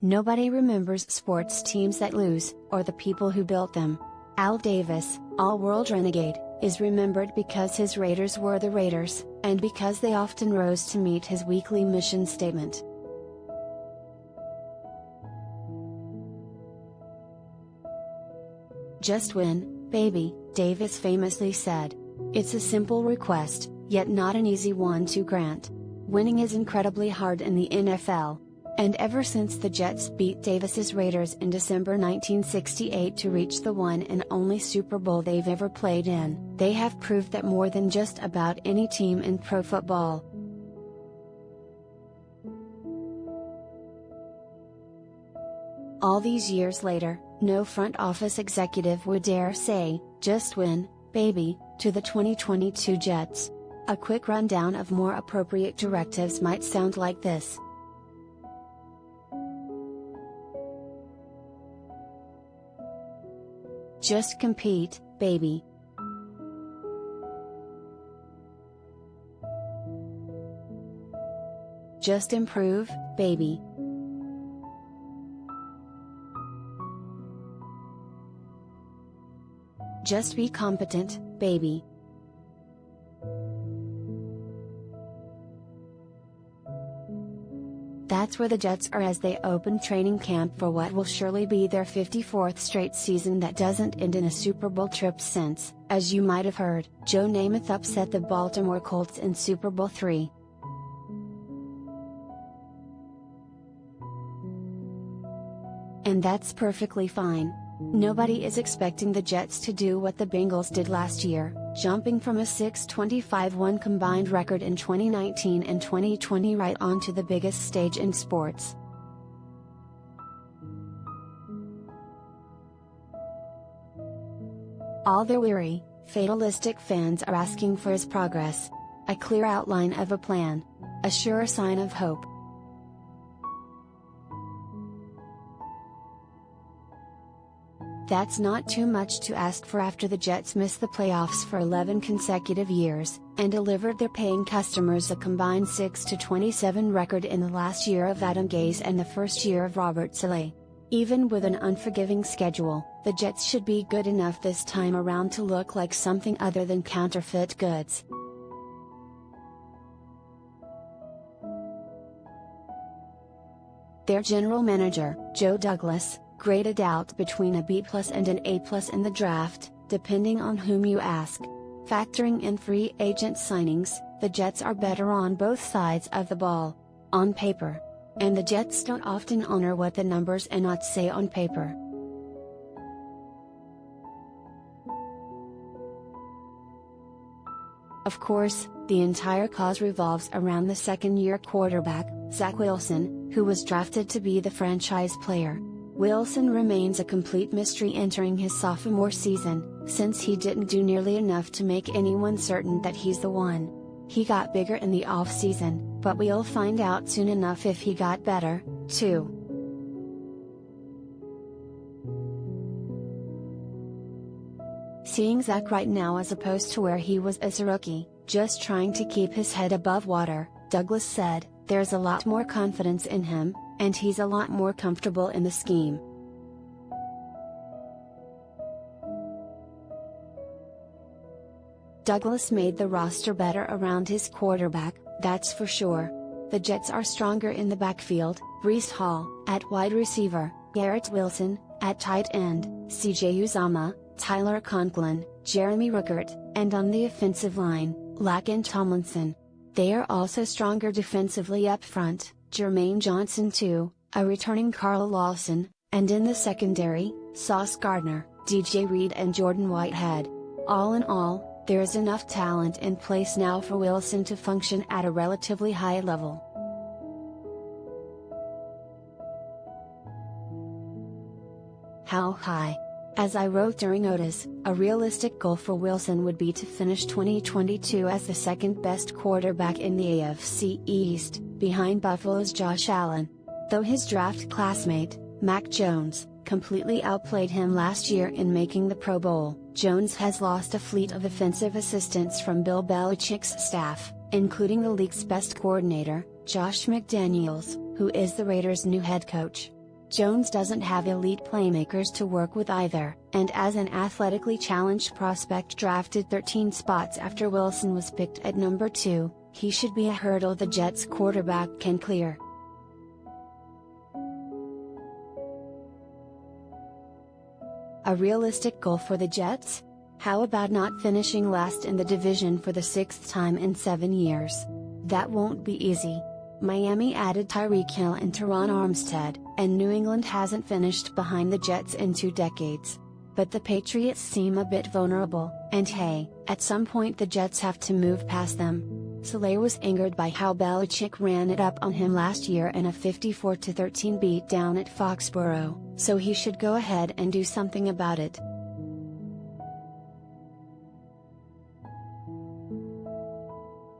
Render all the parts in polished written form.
Nobody remembers sports teams that lose, or the people who built them. Al Davis, all-world renegade, is remembered because his Raiders were the Raiders, and because they often rose to meet his weekly mission statement. "Just win, baby," Davis famously said. It's a simple request, yet not an easy one to grant. Winning is incredibly hard in the NFL. And ever since the Jets beat Davis's Raiders in December 1968 to reach the one and only Super Bowl they've ever played in, they have proved that more than just about any team in pro football. All these years later, no front office executive would dare say, "Just win, baby," to the 2022 Jets. A quick rundown of more appropriate directives might sound like this. Just compete, baby. Just improve, baby. Just be competent, baby. That's where the Jets are as they open training camp for what will surely be their 54th straight season that doesn't end in a Super Bowl trip since, as you might have heard, Joe Namath upset the Baltimore Colts in Super Bowl III. And that's perfectly fine. Nobody is expecting the Jets to do what the Bengals did last year, jumping from a 6-25-1 combined record in 2019 and 2020 right onto the biggest stage in sports. All their weary, fatalistic fans are asking for is progress. A clear outline of a plan. A sure sign of hope. That's not too much to ask for after the Jets missed the playoffs for 11 consecutive years, and delivered their paying customers a combined 6-27 record in the last year of Adam Gase and the first year of Robert Saleh. Even with an unforgiving schedule, the Jets should be good enough this time around to look like something other than counterfeit goods. Their general manager, Joe Douglas, graded out between a B+ and an A+ in the draft, depending on whom you ask. Factoring in free agent signings, the Jets are better on both sides of the ball. On paper. And the Jets don't often honor what the numbers and not say on paper. Of course, the entire cause revolves around the second-year quarterback, Zach Wilson, who was drafted to be the franchise player. Wilson remains a complete mystery entering his sophomore season, since he didn't do nearly enough to make anyone certain that he's the one. He got bigger in the off-season, but we'll find out soon enough if he got better, too. Seeing Zach right now as opposed to where he was as a rookie, just trying to keep his head above water, Douglas said, "There's a lot more confidence in him, and he's a lot more comfortable in the scheme." Douglas made the roster better around his quarterback, that's for sure. The Jets are stronger in the backfield, Breece Hall, at wide receiver, Garrett Wilson, at tight end, CJ Uzomah, Tyler Conklin, Jeremy Ruckert, and on the offensive line, Laken Tomlinson. They are also stronger defensively up front, Jermaine Johnson too, a returning Carl Lawson, and in the secondary, Sauce Gardner, DJ Reed and Jordan Whitehead. All in all, there is enough talent in place now for Wilson to function at a relatively high level. How high? As I wrote during Otis, a realistic goal for Wilson would be to finish 2022 as the second best quarterback in the AFC East, behind Buffalo's Josh Allen. Though his draft classmate, Mac Jones, completely outplayed him last year in making the Pro Bowl, Jones has lost a fleet of offensive assistants from Bill Belichick's staff, including the league's best coordinator, Josh McDaniels, who is the Raiders' new head coach. Jones doesn't have elite playmakers to work with either, and as an athletically challenged prospect drafted 13 spots after Wilson was picked at number 2, he should be a hurdle the Jets quarterback can clear. A realistic goal for the Jets? How about not finishing last in the division for the 6th time in 7 years? That won't be easy. Miami added Tyreek Hill and Teron Armstead, and New England hasn't finished behind the Jets in 2 decades. But the Patriots seem a bit vulnerable, and hey, at some point the Jets have to move past them. Saleh was angered by how Belichick ran it up on him last year in a 54-13 beatdown at Foxborough, so he should go ahead and do something about it.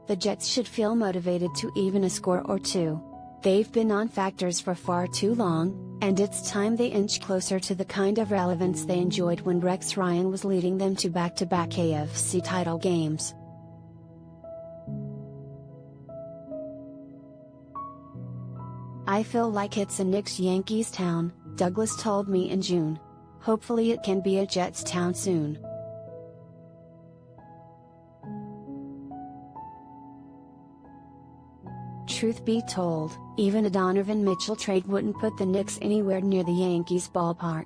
The Jets should feel motivated to even a score or two. They've been non-factors for far too long, and it's time they inch closer to the kind of relevance they enjoyed when Rex Ryan was leading them to back-to-back AFC title games. I feel like it's a Knicks-Yankees town, Douglas told me in June. Hopefully it can be a Jets town soon. Truth be told, even a Donovan Mitchell trade wouldn't put the Knicks anywhere near the Yankees ballpark.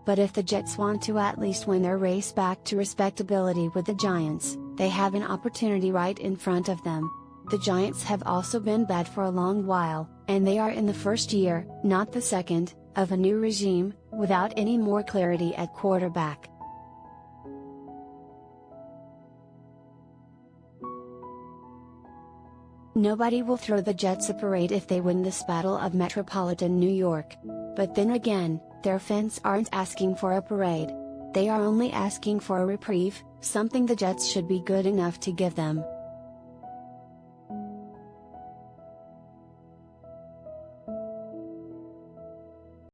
But if the Jets want to at least win their race back to respectability with the Giants, they have an opportunity right in front of them. The Giants have also been bad for a long while, and they are in the first year, not the second, of a new regime, without any more clarity at quarterback. Nobody will throw the Jets a parade if they win this battle of metropolitan New York. But then again, their fans aren't asking for a parade. They are only asking for a reprieve, something the Jets should be good enough to give them.